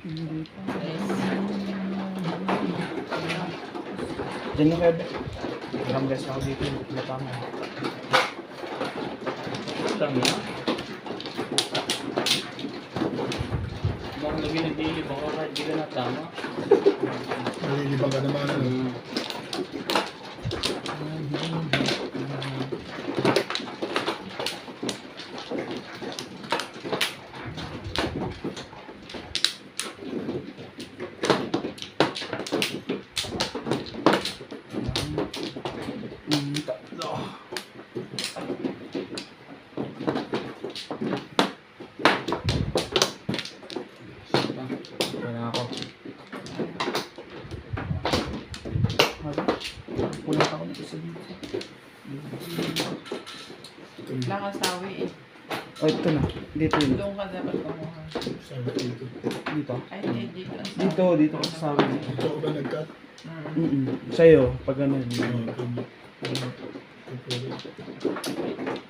Hindi pa. Yes. Diyan na kayo. Maraming guys ako dito. Matama. Tama na. Baka lagi nagdili, baka kahit di ka na tama. Nalilibang ka naman. Ano? Tatlo. Wala ako. Kulang ako nito sa dito. Langasawi eh. Oh, ito na. Dito yun. Doon ka dapat kumuha. Sabi dito. Dito. Ay, hindi dito. ang sawi. Dito ka sa akin. Ito ko ba nag-cut? Sa'yo, pag ano,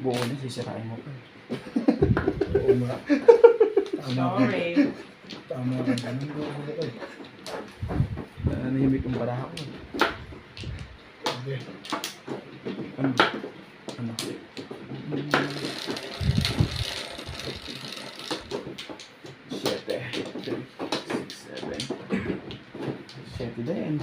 buo na, sisirain mo pa. Oo nga. Tama ka. Sorry. Tama ka. Ganun ko ako. Nahimik yung baraha ko. Okay. Ano? Ano? Siyete. 3, 6, 7. Siyete din.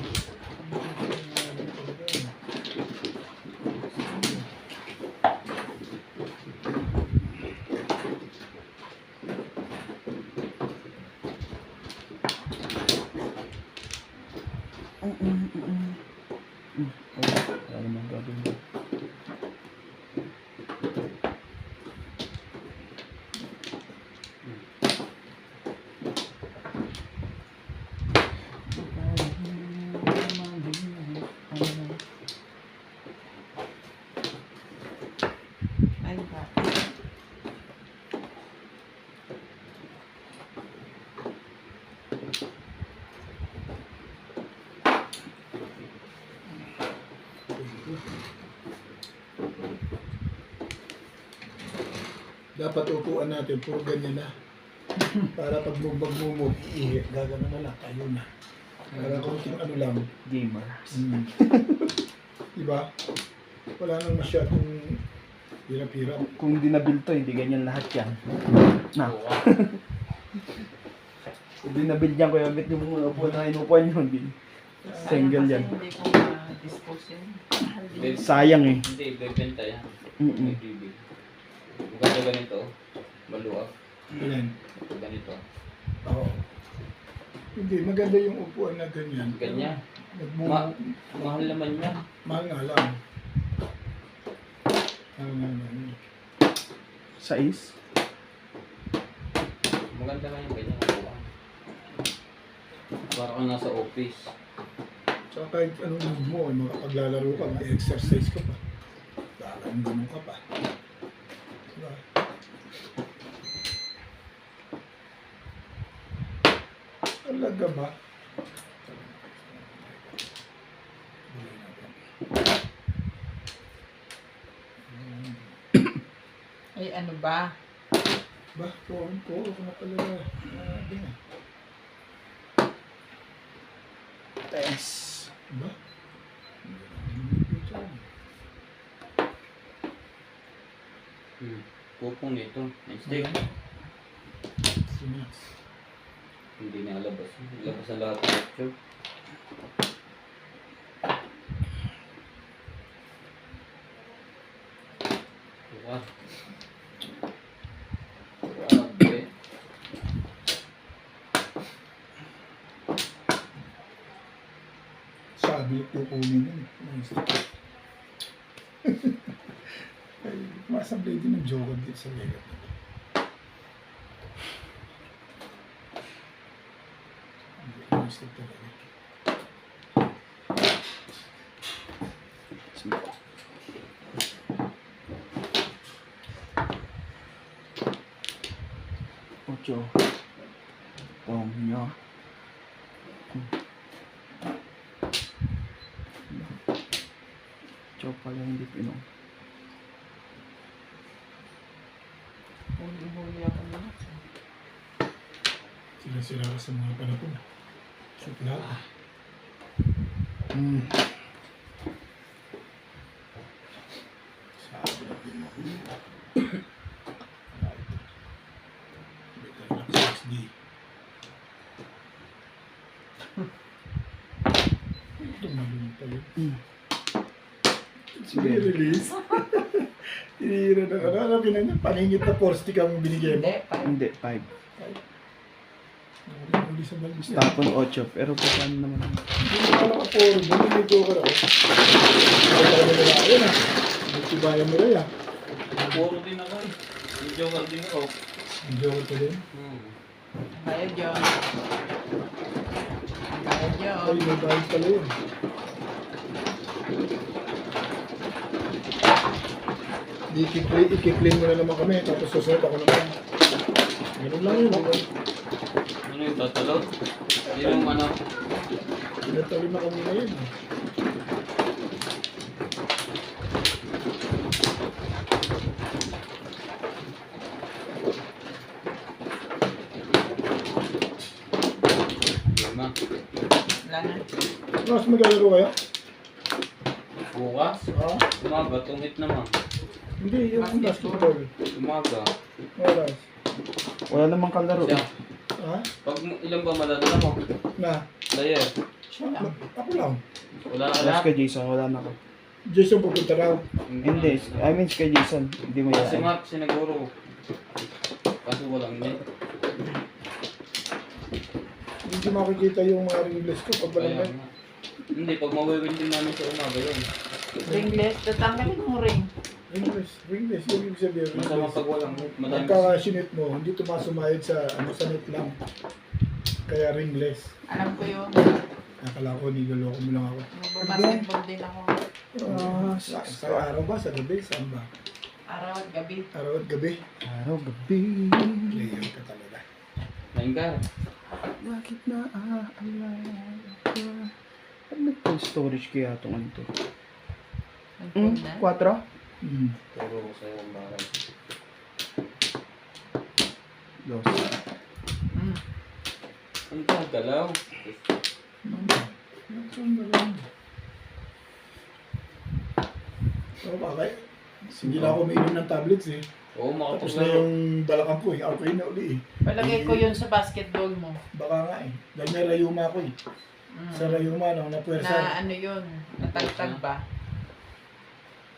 Wala naman gagawin. Ay, ba? Dapat upuan natin, puro ganyan na. Para pag magmumove, gagano na lang, tayo na. Para konting ano lang. Gamer. Diba? Wala nang masyadong hirap-hirap. Kung hindi nabil to, hindi ganyan lahat yan. Na. Kung hindi nabil yan, kaya bit yung mga upuan na inupuan yun. Single yan. Kasi hindi ko ma-dispose yun. Sayang eh. Hindi, bebenta yan. Mm-mm. May bibig. Kung kasi ganito, maluwag. Ayan. Kung ganito, Oo. Hindi, maganda yung upuan na ganyan. ganyan. Nagmumove. Mahal naman yan. Mahal nga lang. Mahal nga lang. Sais. Maganda nga yung ganyan. Maluwag. Para kang nasa office. So kahit anong move mo, makapaglalaro ka, mag-exercise ka pa. Dalang ganun ka pa. Diba? Talaga ba? Ay, ano ba? Ba, ko na pala. Grabe na. Test. Ba? Pupong nito. Stick. Sinas. Hindi na labas. Labas ang lahat ng picture. Wow. Grabe. Sabi ko kunin yun. Nice. Ay, masablay din ng joker dito sa Vegas. Nice talaga. Ocho. Tom nyo. Ocho pala hindi pinong. Huli ako na. Sila-sila ka sa mga panapon. Lahat. Sabi na din ako. Relax 6D. Ito malunod pa yun. Sige, release. Tinira na ka na. Ano pinanya? Paningit na 4 stick ang binigay mo. Hindi, pa. Hindi, 5. Hindi sa balbis na. Tapon 8, pero pa paano naman? Hindi mo pala ka 4. Bumili ko ka na. Ay, talaga nila. Ayun ah. Nagtibayan mo rin ah. Puro din ako eh. May joker din ako. Hindi ako ito din. Bayad yun. Bayad yun. Ay, may bayad pala yun. I-clean mo na naman kami. Tapos susunod ako naman. Ganun lang yun. Ano yung tatalog? Yung ano? Pinatali na kami ngayon. Lima. Wala na. Mas maglalaro kayo? Bukas? Ha? Umaga, tungit naman. Hindi, yung basketball. Umaga. Oras. Wala namang kalaro. Siya. Ha? Pag ilang ba madadala mo? Na? Layer. Siya lang. Ako lang. Wala ka Tapos lahat. kay Jason, wala na ko. Jason pupunta raw. Hindi, I mean kay Jason, hindi mo Si yan. Mark, sinaguro. Kaso walang net. Hindi makikita yung mga ringless ko pag walang Kaya net. nga. Hindi, pag mawiwin din namin sa umaga yun. Ringless. Tatanggalin mo ring. Ringless. Yung ibig sabihin, Masama ringless. pag walang net. Madami. Pagka-sinit mo, hindi tumasumayad sa, sa net lang. Kaya ringless. Alam ko yun. Akala ko, niloloko mo lang ako. Nagbabasketball din ako. Sa araw ba? Sa gabi? Saan ba? Araw at gabi. Araw at gabi? Araw, gabi. Player ka talaga. Naingkar. Bakit na aalala ko? Ano nag-cold storage kaya itong ano to? Nag-phone na. 4? Puro ko sa'yo ang bahay. Dos. Mm. Ang galaw. So, bakit? Hindi na ako umiinom ng tablets eh. Oo, Tapos na makapaglaro. yung balakang ko eh. Okay na uli eh. Palagay ko yun sa basketball mo. Baka nga eh. Dahil may rayuma ko eh. Mm. Sa rayuma, no, napuwersa. Na ano yun? Natagtag ba?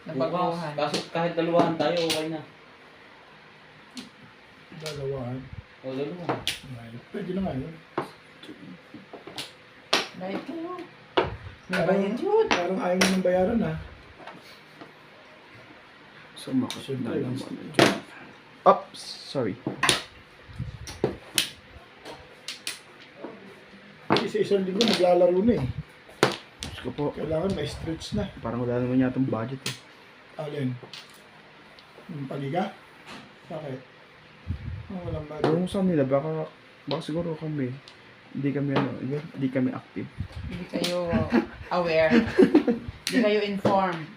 Nabaguhan. Kaso kahit dalawahan tayo, okay na. Dalawahan. O, dalawahan. Pwede na nga yun. Bayad kayo. May bayad yun. Parang ayaw mo ng bayaran ha. Sumakot na Siyempre, naman. Oops, sorry. Isa-isang linggo naglalaro na eh. Diyos ko po, Kailangan may stretch na. parang wala naman yatang budget eh. Alin? Yung paliga? Bakit? Walang budget. Pero kung saan nila, baka siguro kami, hindi kami active. Hindi kayo aware. Hindi kayo informed.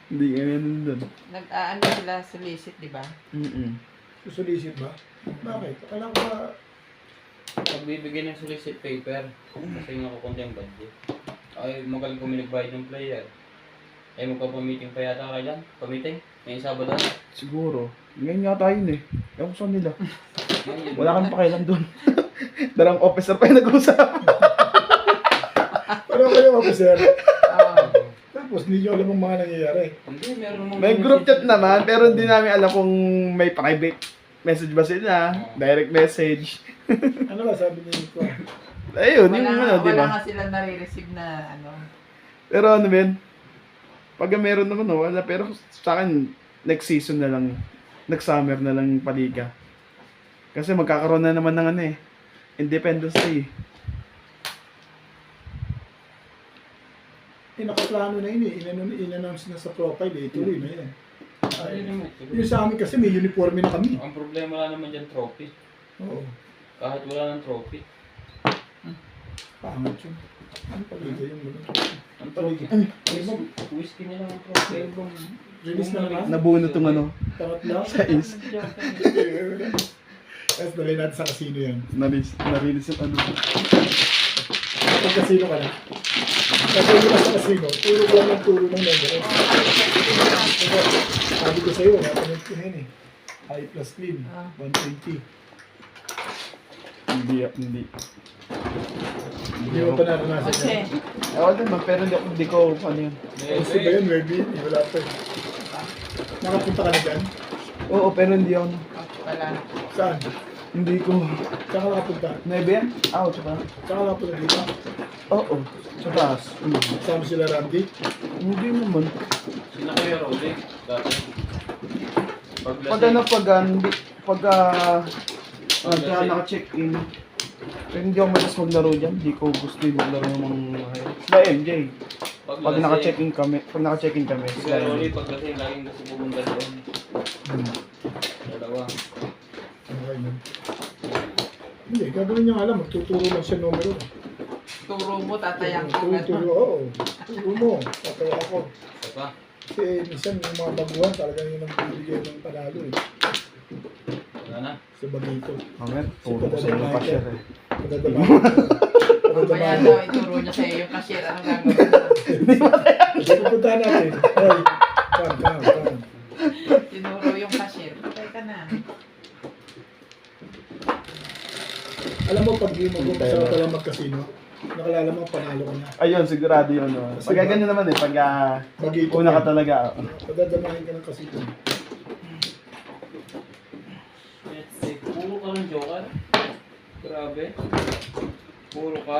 Hindi kami nandun. Nag-aano sila solicit, di ba? Susulisit ba? Bakit? Akala ko ba Pag bibigyan ng solicit paper, kasi nga kukunti ang budget. Ay, magaling kung minagbayad ng player. Ay, magpapamiting pa yata kayo dyan? Pamiting? May Sabado? Siguro. Ngayon nga tayo eh. Ewan ko saan nila. Ngayon. Wala kang pakialam doon. Darang officer pa yung nag-usap. Paano kayo officer? Oo. Tapos hindi nyo alam ang mga nangyayari. Hindi, meron namang... May group chat naman, pero hindi namin alam kung may private message ba sila. Direct message. Ano ba sabi niyo ko? Ayun, yung ano, di wala ba? nga sila nare-receive na ano. Pero ano men, pag meron naman, wala. Pero sa akin, next season na lang, next summer na lang yung paliga. Kasi magkakaroon na naman ng ano eh, Independence Day. Nakaplano na yun eh. In-announce na sa profile eh. Tuloy na yan. Ay, naman. Yung sa amin kasi may uniforme na kami. Ang problema lang naman dyan, trophy. Oo. Kahit wala ng trophy. Pangat yun. Ano paliga yung mga? Ang trophy. Ay, ano? Whiskey niya lang ang trophy. Release na naman? Nabuno tong ano, Pangat lang? sa is. Tapos dalhin natin sa casino yan. Narinis yung ano. Kapag casino ka na. Kasi hindi ka sa casino, turo ng number. Sabi ko sa'yo, napanood ko na yun eh. High plus clean, 120. Hindi. Hindi mo pa naranasan Kasi, yan. Ako din man, pero hindi ko ano yun. Kasi ba yun, maybe? Wala pa eh. Nakapunta ka na dyan? Oo, pero hindi ako. wala. Saan? Hindi ko. Saan ka nakapunta? Nebe yan? Tsaka. Saan ka nakapunta dito? Oo. Sa taas. Kasama sila Randy? Hindi naman. Sino kayo, Rolly? Dati. Pag ano, naka-check-in. Pero hindi ako matas maglaro dyan. Hindi ko gusto yung maglaro ng mga sila MJ. Pag naka-check-in kami, Sila Rolly, paglasing, laging gusto pumunta doon. Dalawa. Okay man. Hindi, gagawin niya alam, magtuturo lang siya numero. Turo mo, tatayak ko. Turo, oo. Turo mo, tataya ako. Isa pa. Kasi minsan yung mga baguhan talagang yun ang bibigyan ng panalo eh. Wala na. Sa bagito. Amen. Puro ko sa inyo pa share eh. Pagdadamahan. Mamaya Pagdadamahan. daw, ituro niya sa'yo yung cashier. Anong gagawin mo? Pupuntahan natin. Hoy, come. Tinuro yung cashier. Patay ka na. Alam mo, pag di mo sa ka lang mag-casino, nakalala mo, panalo ka na. Ayun, sigurado yun. No? Pag ganyan naman eh, pag Bagito una ka na. talaga. Pagdadamahin ka ng casino. Let's see. Puro ka ng joker. Grabe. Puro ka.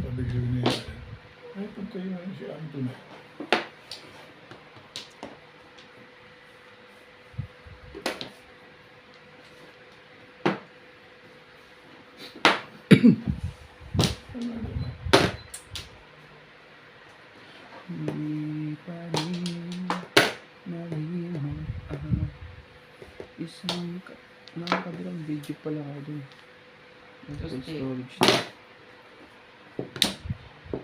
Pabigyan na yan. Ay, pag kayo ngayon si Anton. Isang nakakabilang video pala ako dun. Gusto. Storage.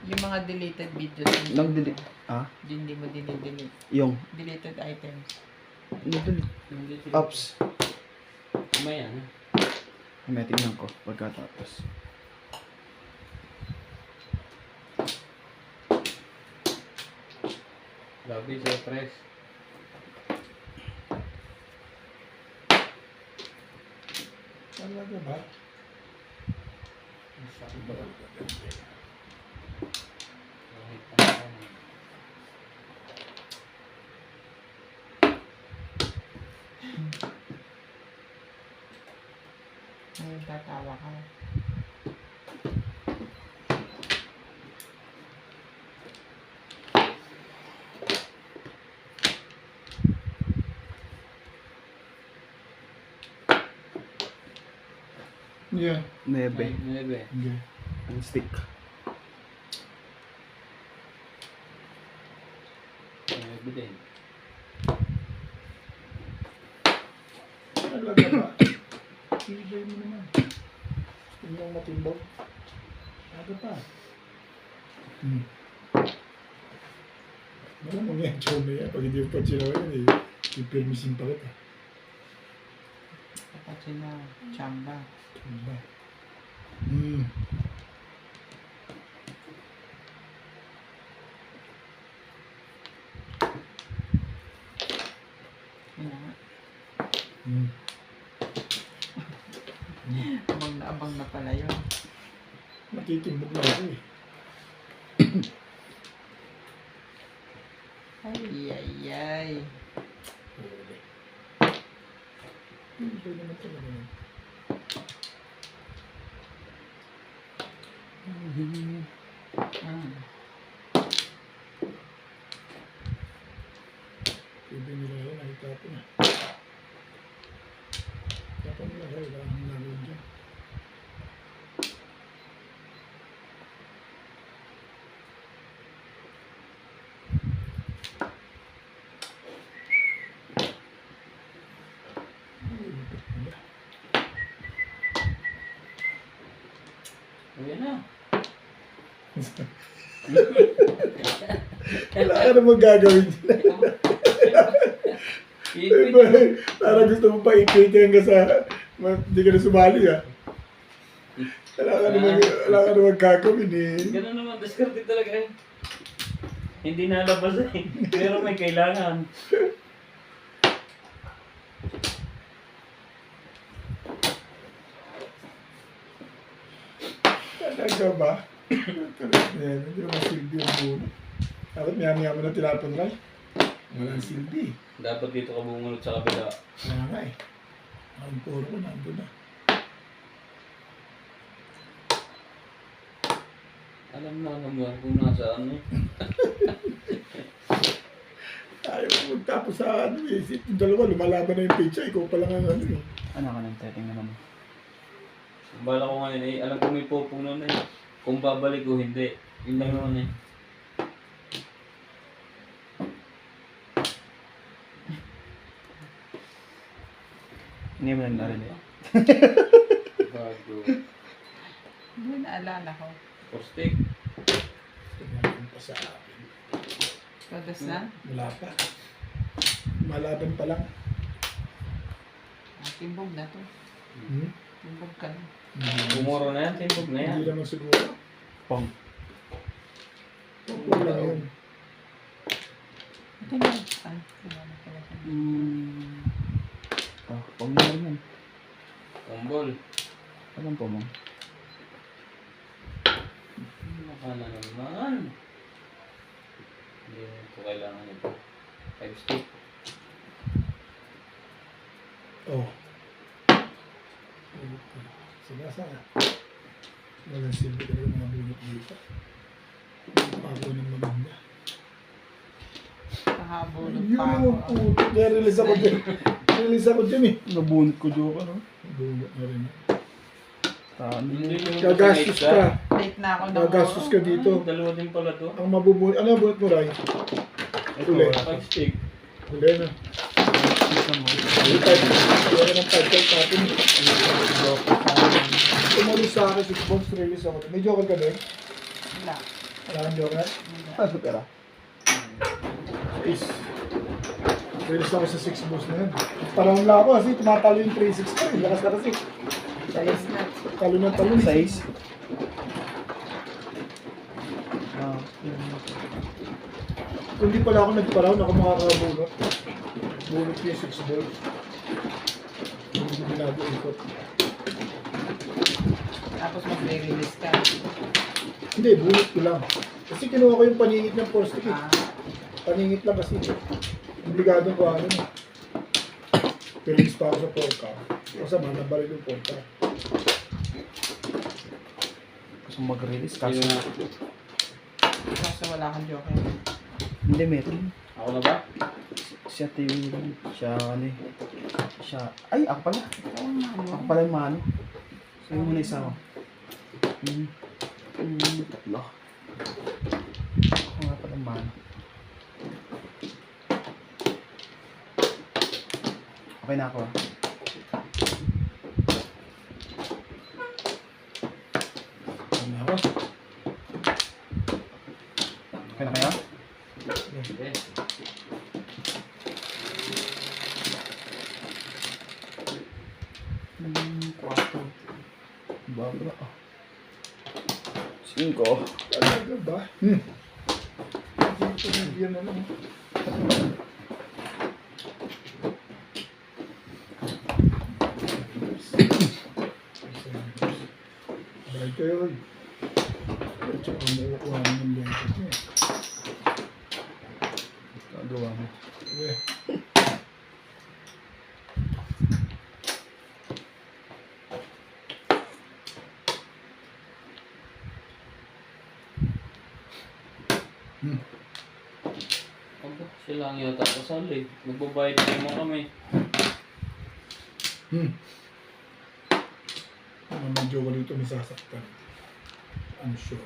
Yung mga deleted videos. Nang delete. Ah? Hindi mo dinidelete. Yung. Deleted items. Delete. Hindi sila. Apps. Kumaya na. May tingnan ko pagkatapos. Grabe, surprise. Talaga ba? Kahit ano. Ngayon tatawa ka. Yeah. Nebe. Nebe. Hindi. Ang stick. Nebe din. Talaga ba? Ibigay mo naman. Gusto mo matimbang? Aga pa. Malamang yan, chow na yan. Pag hindi mo pa chinawa yan eh, ipirmisin pa kita. Kapag sina chamba. Ano ba? Yun na nga. Hmm. Abang na pala yun. Matitimbog na ako eh. Ay. Ibigay naman talaga yan. Ibigay nila yan, nakita ko na. Dapat nila kayo, wala akong nagawin dyan. yan na. Wala ka namang gagawin dyan. Ipit. Parang gusto mo pa ipit hanggang sa hindi ka na sumali ah. Wala ka namang gagawin eh. Ganun naman, diskarte talaga eh. Hindi nalabas eh. Pero may kailangan. Talaga ba? Yan, hindi naman silbi yung muna. Dapat maya mo na tinapon rin. Walang silbi. Dapat dito ka bumunod sa kabila. Kaya nga eh. Ang puro ko nandun na. Alam na naman kung nasaan eh. Ayaw mo magtapos sa ano eh. Yung dalawa, lumalaban na yung pizza. Ikaw pa lang ang ano eh. Ano ka nang setting naman? Ang bala ko ngayon eh, alam ko may pupuno na eh. Kung babalik o hindi. Yun lang naman eh. Hindi mo lang narinig. Bago. Hindi naalala ko. Postik. Tingnan pa sa akin. Todas na? Wala pa. Malaban pa lang. Timbog na to. Hmm? Timbog ka na. Bumuro na yan, timbog na yan. Hindi naman siguro. Pong. Wala yun. Ito na. Ay, kilala pala siya. Pong na rin yan. Kumbol. Alam po mo. Maka na naman. Hindi mo ito kailangan ito. 5 stick. Oh. Sige, sana. Walang silbi talaga mga bunot dito. Pago ng maganda. Kahabulog Yun pa ang ako. puto. Kaya release ako dyan. Release ako dyan eh. Nabunot ko joke ano? Bunot na rin. Hindi yung Gagastos ka. Late na ako ng Gagastos ka dito. Dalawa din pala to. Ang mabubunot. Ano ang bunot mo, Ray? Ito, Uli. 5 stick. Huli na. Huli tayo. Huli ng 5 tapon. Tumalis sa akin, 6 box, release ako. May joker ka ba? Wala. Wala kang joker? Ano pera? Is. Release ako sa 6 box na yun. Parang wala ako kasi tumatalo yung 3-6 ko. Lakas na kasi. Sayos na. Talo ng talon. Size? Kung di pala ako nagparaw, ako makakabunot. Bunot ko yung 6 balls. Hindi ko binabuikot. Tapos magre-release ka. Hindi, bunot ko lang. Kasi kinuha ko yung paningit ng 4 stick. Ah, Paningit lang kasi. Obligado ko ano. Release pa ako sa 4 ka. Kasama, nabaril yung 4 ka. Gusto mag-release Sino kaso. na? kaso wala kang joker. Hindi meron. Ako na ba? Siya TV. Siya ano eh. Siya. Ay, ako pala. Oo nga, Ako no? pala yung mano. Sa'yo muna isa ko. Tatlo. Ako nga pala yung mano. Okay na ako ah. Okay na ako. Okay na kayo? Okay. Kwarto. Babra ah. 5. Talaga ba? Yan na lang. Balik kayo. At saka makukuha mo yung lengkot niya. Nagawa mo. Okay. Aba, sila ang yata kasal eh. Magbabayad naman kami. Ang medyo ko dito may sasaktan. I'm sure.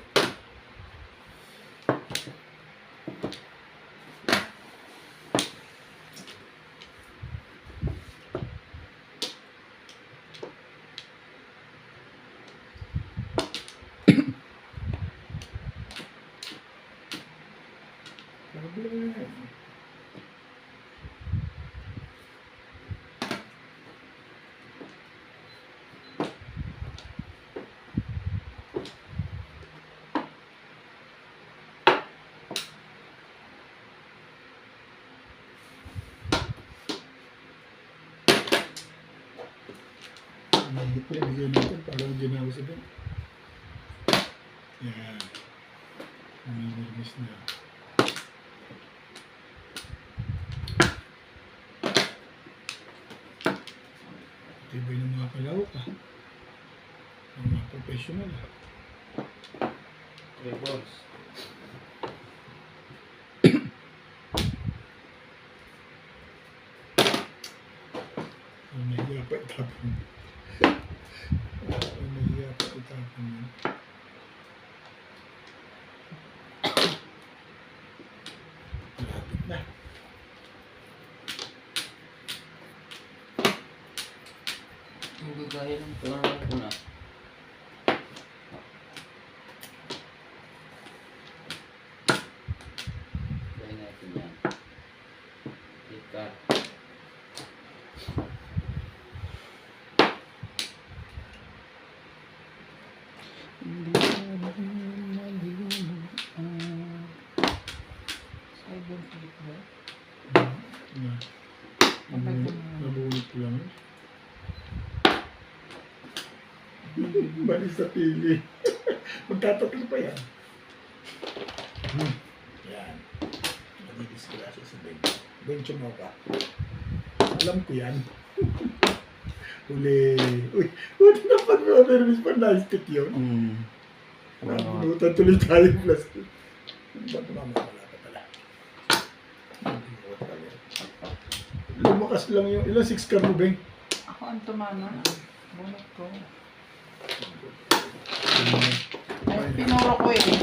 po, bigyan natin. Parang ginawa sa doon. Yan. Nanginirmis na. Tibay ng mga kalawak ah. Ang mga professional ah. 3 balls. Ang nahiya pa itapon. Ang nahiya pa itapon yun. Malapit na. Ang gagaya lang ito na na. Gaya natin yan. Ikat. Seven feet ba? Na. Kapag kumano. Nabulit ko lang. Bali sa pili. Magtatatlo pa yan. Yan. Nagdidisgrasya sa Ben. Ben Chumoka. Alam ko yan. Uli. Uy, buti na pag-nervous pa na-stick yun. Nabunutan tuloy tayo yung plastic. Ba't mamawala ka pala? Lumakas lang yung ilang 6 car mo, Ben? Ako ang tumama. Bunot ko. Ay, pinuro ko eh.